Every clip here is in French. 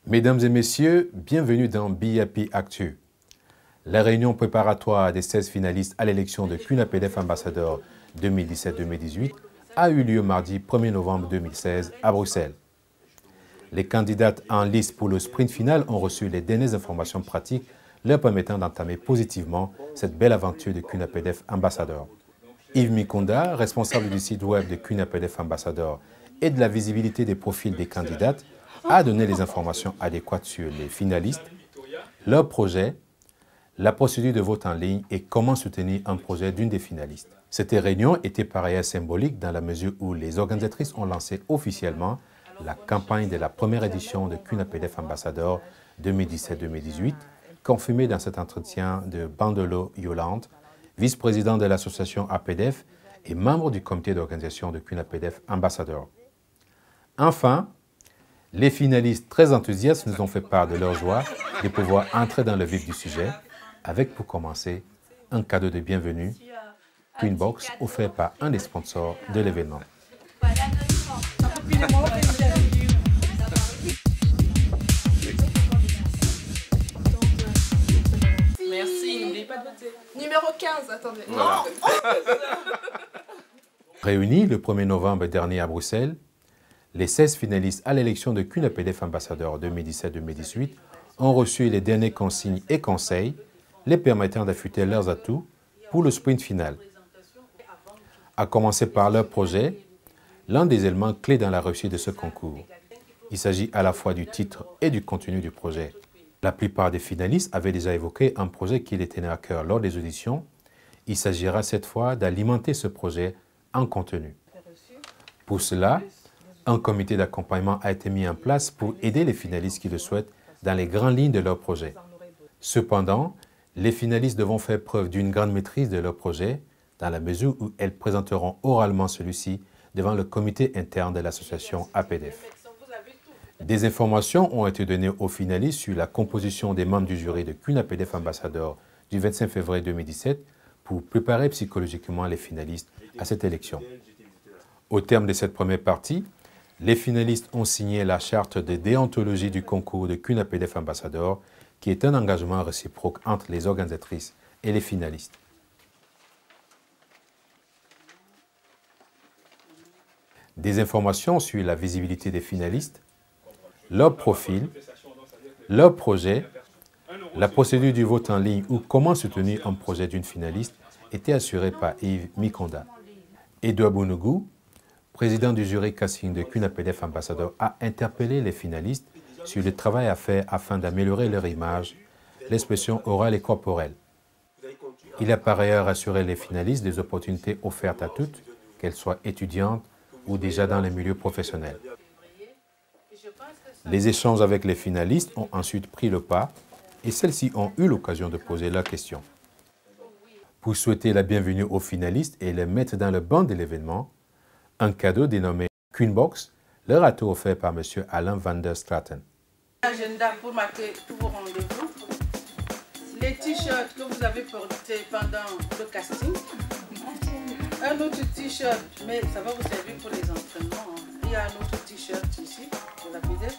Mesdames et messieurs, bienvenue dans BIP Actu. La réunion préparatoire des 16 finalistes à l'élection de CUNAPDF ambassadeur 2017-2018 a eu lieu mardi 1er novembre 2016 à Bruxelles. Les candidates en liste pour le sprint final ont reçu les dernières informations pratiques leur permettant d'entamer positivement cette belle aventure de CUNAPDF ambassadeur. Yves Mikonda, responsable du site web de CUNAPDF ambassadeur et de la visibilité des profils des candidates, a donné les informations adéquates sur les finalistes, leur projet, la procédure de vote en ligne et comment soutenir un projet d'une des finalistes. Cette réunion était par ailleurs symbolique dans la mesure où les organisatrices ont lancé officiellement la campagne de la première édition de CUNAPDF ambassadeur 2017-2018, confirmée dans cet entretien de Bandelo Yolande, vice-président de l'association APDF et membre du comité d'organisation de CUNAPDF ambassadeur. Enfin, les finalistes très enthousiastes nous ont fait part de leur joie de pouvoir entrer dans le vif du sujet, avec pour commencer un cadeau de bienvenue, une box offert par un des sponsors de l'événement. Merci, n'oubliez pas de voter. Numéro 15, attendez. Voilà. Réunis le 1er novembre dernier à Bruxelles, les 16 finalistes à l'élection de CUNAPDF ambassadeur 2017-2018 ont reçu les dernières consignes et conseils les permettant d'affûter leurs atouts pour le sprint final. À commencer par leur projet, l'un des éléments clés dans la réussite de ce concours. Il s'agit à la fois du titre et du contenu du projet. La plupart des finalistes avaient déjà évoqué un projet qui les tenait à cœur lors des auditions. Il s'agira cette fois d'alimenter ce projet en contenu. Pour cela, un comité d'accompagnement a été mis en place pour aider les finalistes qui le souhaitent dans les grandes lignes de leur projet. Cependant, les finalistes devront faire preuve d'une grande maîtrise de leur projet dans la mesure où elles présenteront oralement celui-ci devant le comité interne de l'association APDF. Des informations ont été données aux finalistes sur la composition des membres du jury de CUNAPDF ambassadeur du 25 février 2017 pour préparer psychologiquement les finalistes à cette élection. Au terme de cette première partie, les finalistes ont signé la charte de déontologie du concours de CUNAPDF ambassadeur, qui est un engagement réciproque entre les organisatrices et les finalistes. Des informations sur la visibilité des finalistes, leur profil, leur projet, la procédure du vote en ligne ou comment soutenir un projet d'une finaliste étaient assurées par Yves Mikonda. Edouard Bounogou, président du jury casting de CUNAPDF ambassadeur, a interpellé les finalistes sur le travail à faire afin d'améliorer leur image, l'expression orale et corporelle. Il a par ailleurs assuré les finalistes des opportunités offertes à toutes, qu'elles soient étudiantes ou déjà dans les milieux professionnels. Les échanges avec les finalistes ont ensuite pris le pas et celles-ci ont eu l'occasion de poser leurs questions. Pour souhaiter la bienvenue aux finalistes et les mettre dans le banc de l'événement, un cadeau dénommé Box leur a été offert par M. Alain van der Straten. Agenda pour marquer tous vos rendez-vous. Les t-shirts que vous avez portés pendant le casting. Un autre t-shirt, mais ça va vous servir pour les entraînements. Il y a un autre t-shirt ici, de la PDF.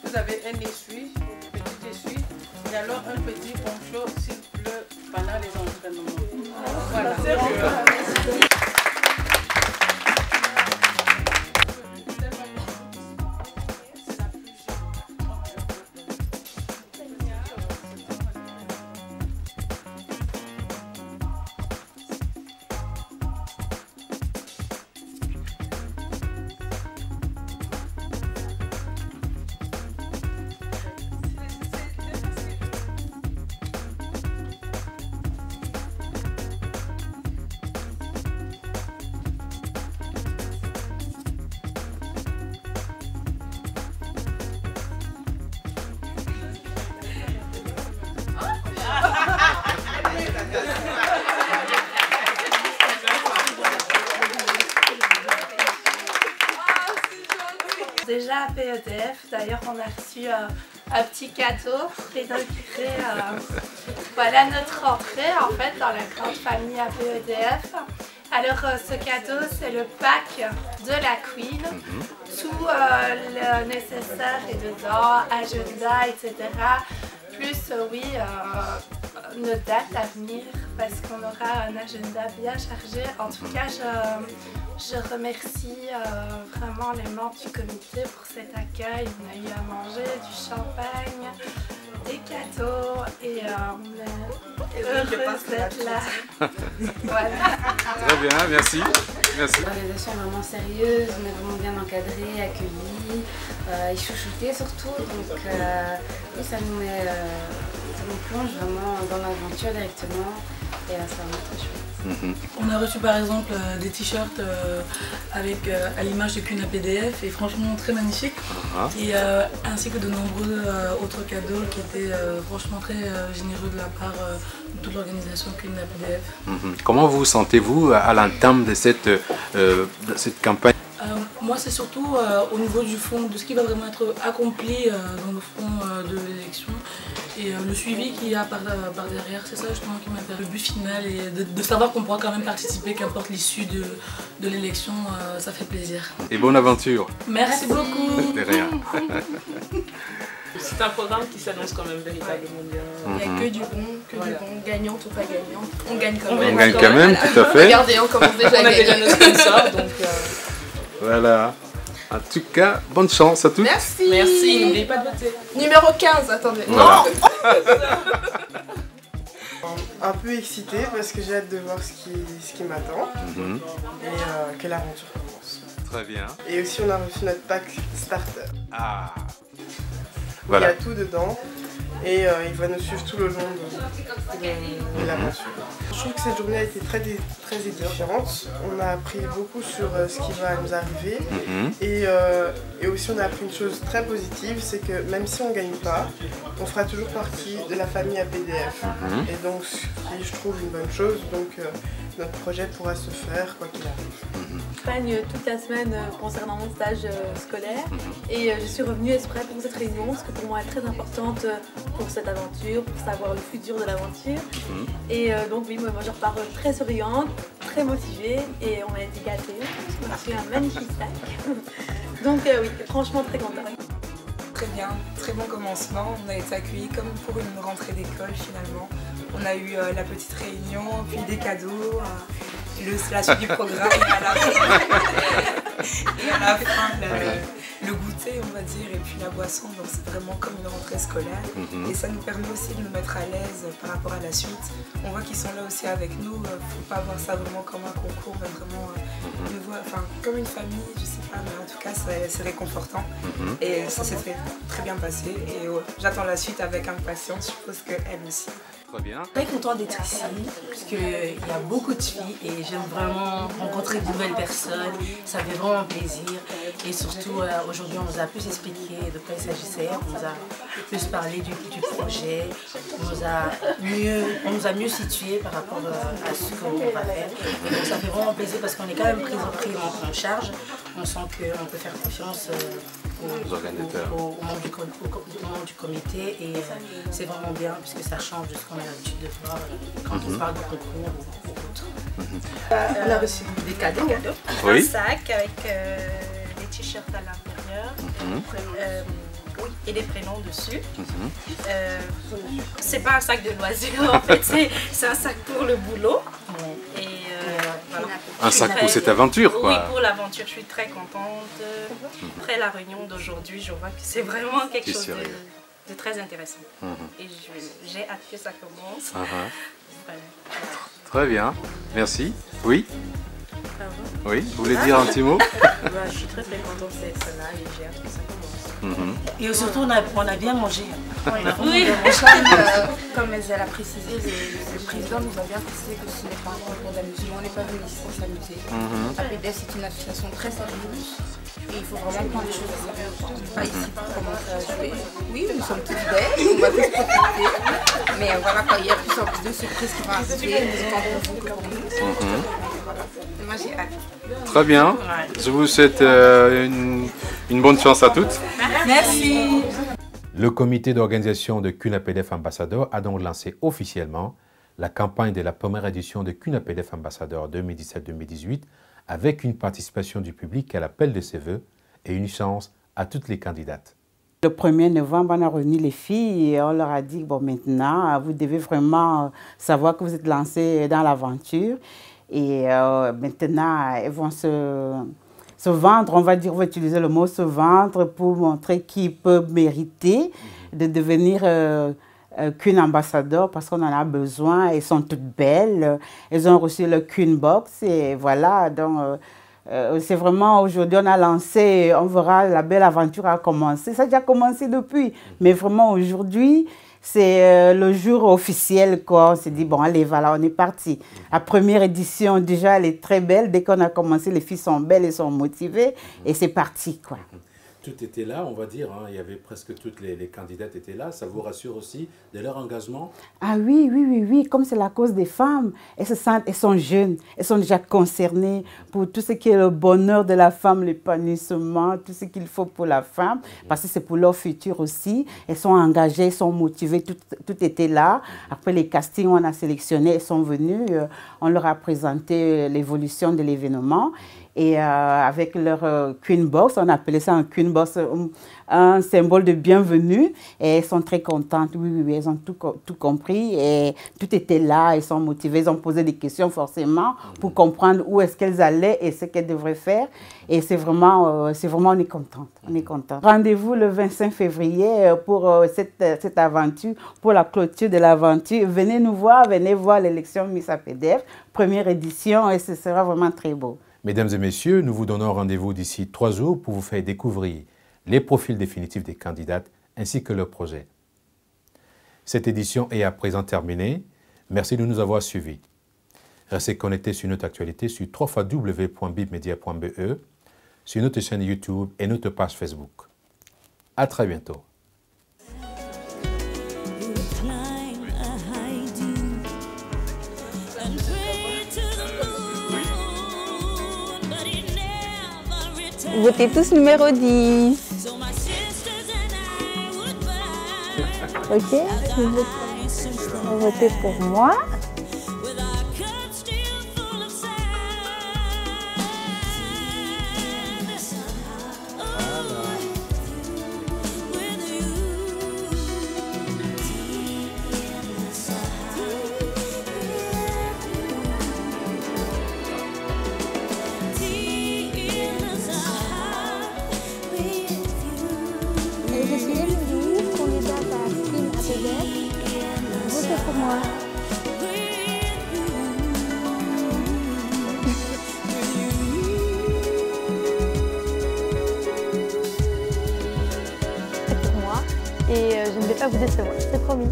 Vous avez un essuie, un petit essuie, et alors un petit poncho s'il pleut pendant les entraînements. Voilà. Déjà à PEDF, d'ailleurs on a reçu un petit cadeau pour inaugurer voilà, notre entrée en fait dans la grande famille APEDF. Alors ce cadeau, c'est le pack de la Queen. Tout le nécessaire est dedans, agenda, etc. Plus, oui, nos dates à venir, parce qu'on aura un agenda bien chargé. En tout cas, je remercie vraiment les membres du comité pour cet accueil. On a eu à manger, du champagne, des cadeaux et on est heureuse d'être là. Voilà. Très bien, merci. Merci. L'organisation est vraiment sérieuse, on est vraiment bien encadré, accueilli, et chouchouté surtout. Donc oui, ça nous plonge vraiment dans l'aventure directement et c'est vraiment très chouette. On a reçu par exemple des t-shirts avec à l'image de Cuna PDF et franchement très magnifiques. Et ainsi que de nombreux autres cadeaux qui étaient franchement très généreux de la part de toute l'organisation Cuna PDF. Comment vous sentez-vous à l'entame de cette campagne? Moi, c'est surtout au niveau du fond, de ce qui va vraiment être accompli dans le fond de l'élection et le suivi qu'il y a par derrière, c'est ça justement qui m'intéresse. Le but final et de savoir qu'on pourra quand même participer, qu'importe l'issue de l'élection, ça fait plaisir. Et bonne aventure. Merci beaucoup. De rien. C'est un programme qui s'annonce quand même véritablement bien. Il n'y a que du bon, gagnante ou pas gagnante. On gagne quand même. On gagne quand même, tout à fait. Regardez, on commence déjà à gagner. On a déjà nos sponsors, donc... Voilà. En tout cas, bonne chance à tous. Merci. Merci, n'oubliez pas de voter. Numéro 15, attendez. Voilà. Un peu excitée parce que j'ai hâte de voir ce qui m'attend et que l'aventure commence. Très bien. Et aussi on a reçu notre pack starter. Ah. Voilà. Voilà. Il y a tout dedans et il va nous suivre tout le long de l'aventure. Je trouve que cette journée a été très édifiante. On a appris beaucoup sur ce qui va nous arriver et aussi on a appris une chose très positive, c'est que même si on ne gagne pas, on fera toujours partie de la famille APDF. Et donc ce qui je trouve une bonne chose, donc notre projet pourra se faire quoi qu'il arrive. J'accompagne toute la semaine concernant mon stage scolaire et je suis revenue exprès pour cette réunion parce que pour moi elle est très importante pour cette aventure, pour savoir le futur de l'aventure. Et donc oui, moi je repars très souriante, très motivée et on a été gâtés. On a reçu un magnifique sac. Donc oui, franchement très contente. Très bien, très bon commencement. On a été accueillis comme pour une rentrée d'école finalement. On a eu la petite réunion, puis des cadeaux, la suite du programme et à la fin le goûter on va dire et puis la boisson. Donc c'est vraiment comme une rentrée scolaire et ça nous permet aussi de nous mettre à l'aise par rapport à la suite. On voit qu'ils sont là aussi avec nous, faut pas voir ça vraiment comme un concours mais vraiment comme une famille, je sais pas, mais en tout cas c'est réconfortant et ça s'est très bien passé et j'attends la suite avec impatience, je suppose qu'elle aussi. Très bien. Très contente d'être ici, parce qu'il y a beaucoup de filles et j'aime vraiment rencontrer de nouvelles personnes, ça fait vraiment plaisir. Et surtout, aujourd'hui, on nous a plus expliqué de quoi il s'agissait, on nous a plus parlé du projet, on nous a mieux situé par rapport à ce qu'on va faire. Et donc ça fait vraiment plaisir parce qu'on est quand même pris en charge, on sent qu'on peut faire confiance aux organisateurs, aux membres du comité et c'est vraiment bien puisque ça change de ce qu'on a l'habitude de voir quand on parle de concours ou autre. On a reçu des cadeaux. Un sac avec des t-shirts à l'intérieur et des prénoms dessus. C'est pas un sac de loisirs en fait, c'est un sac pour le boulot. Et voilà. Un sac pour cette aventure quoi. Oui, pour l'aventure, je suis très contente. Après la réunion d'aujourd'hui, je vois que c'est vraiment quelque chose de très intéressant. Et j'ai hâte que ça commence. Voilà. Très bien, merci. Oui. Oui, vous voulez dire un petit mot? Je suis très contente d'être là et j'ai hâte que ça commence. Et surtout, on a bien mangé. Oui. Comme elle a précisé, le président nous a bien précisé que ce n'est pas un concours d'amusement, on n'est pas venu ici pour s'amuser. APDF c'est une association très sérieuse et il faut vraiment prendre les choses à sérieux. On n'est pas ici pour commencer à jouer. Oui, nous sommes tous belles, on va tous profiter. Mais voilà, il y a plus en plus de surprises qui vont arriver, autant pour vous que pour nous. Et moi j'ai hâte. Très bien, je vous souhaite une bonne chance à toutes. Merci. Le comité d'organisation de CUNAPDF Ambassador a donc lancé officiellement la campagne de la première édition de QUNAPEDEF Ambassadeur 2017-2018 avec une participation du public à l'appel de ses vœux et une chance à toutes les candidates. Le 1er novembre, on a réuni les filles et on leur a dit, bon, maintenant, vous devez vraiment savoir que vous êtes lancées dans l'aventure. Et maintenant, elles vont se vendre, on va dire, on va utiliser le mot se vendre pour montrer qui peut mériter de devenir qu'une ambassadeur parce qu'on en a besoin. Elles sont toutes belles. Elles ont reçu le Queen Box et voilà. Donc, c'est vraiment aujourd'hui, on a lancé, on verra, la belle aventure a commencé. Ça a déjà commencé depuis, mais vraiment aujourd'hui, c'est le jour officiel, quoi. On s'est dit, bon, allez, voilà, on est parti. La première édition, déjà, elle est très belle. Dès qu'on a commencé, les filles sont belles et sont motivées. Et c'est parti, quoi. Tout était là, on va dire. Hein. Il y avait presque toutes les candidates étaient là. Ça vous rassure aussi de leur engagement? Ah oui, oui, oui, oui. Comme c'est la cause des femmes, elles se sentent, elles sont jeunes, elles sont déjà concernées pour tout ce qui est le bonheur de la femme, l'épanouissement, tout ce qu'il faut pour la femme, parce que c'est pour leur futur aussi. Elles sont engagées, elles sont motivées, tout était là. Après les castings, on a sélectionné, elles sont venues, on leur a présenté l'évolution de l'événement. Et avec leur Queen Box, on appelait ça un Queen Box, un symbole de bienvenue. Et elles sont très contentes, oui, oui, oui, elles ont tout compris. Et tout était là, elles sont motivées, elles ont posé des questions forcément pour comprendre où est-ce qu'elles allaient et ce qu'elles devraient faire. Et c'est vraiment, on est contente, on est contente. Rendez-vous le 25 février pour cette aventure, pour la clôture de l'aventure. Venez nous voir, venez voir l'élection Miss APDF, première édition, et ce sera vraiment très beau. Mesdames et messieurs, nous vous donnons rendez-vous d'ici 3 jours pour vous faire découvrir les profils définitifs des candidates ainsi que leurs projets. Cette édition est à présent terminée. Merci de nous avoir suivis. Restez connectés sur notre actualité sur www.bibmedia.be, sur notre chaîne YouTube et notre page Facebook. À très bientôt. Votez tous numéro 10. Ok, votez pour moi. Votez pour moi. C'est pour moi et je ne vais pas vous décevoir, c'est promis.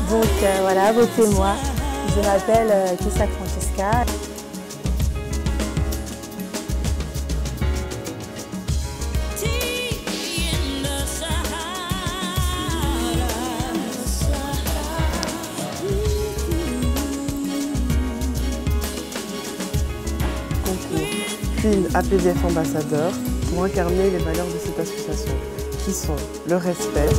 Donc voilà, votez-moi. Je m'appelle Kisa Francesca. Concours Queen APDF Ambassadeur pour incarner les valeurs de cette association qui sont le respect,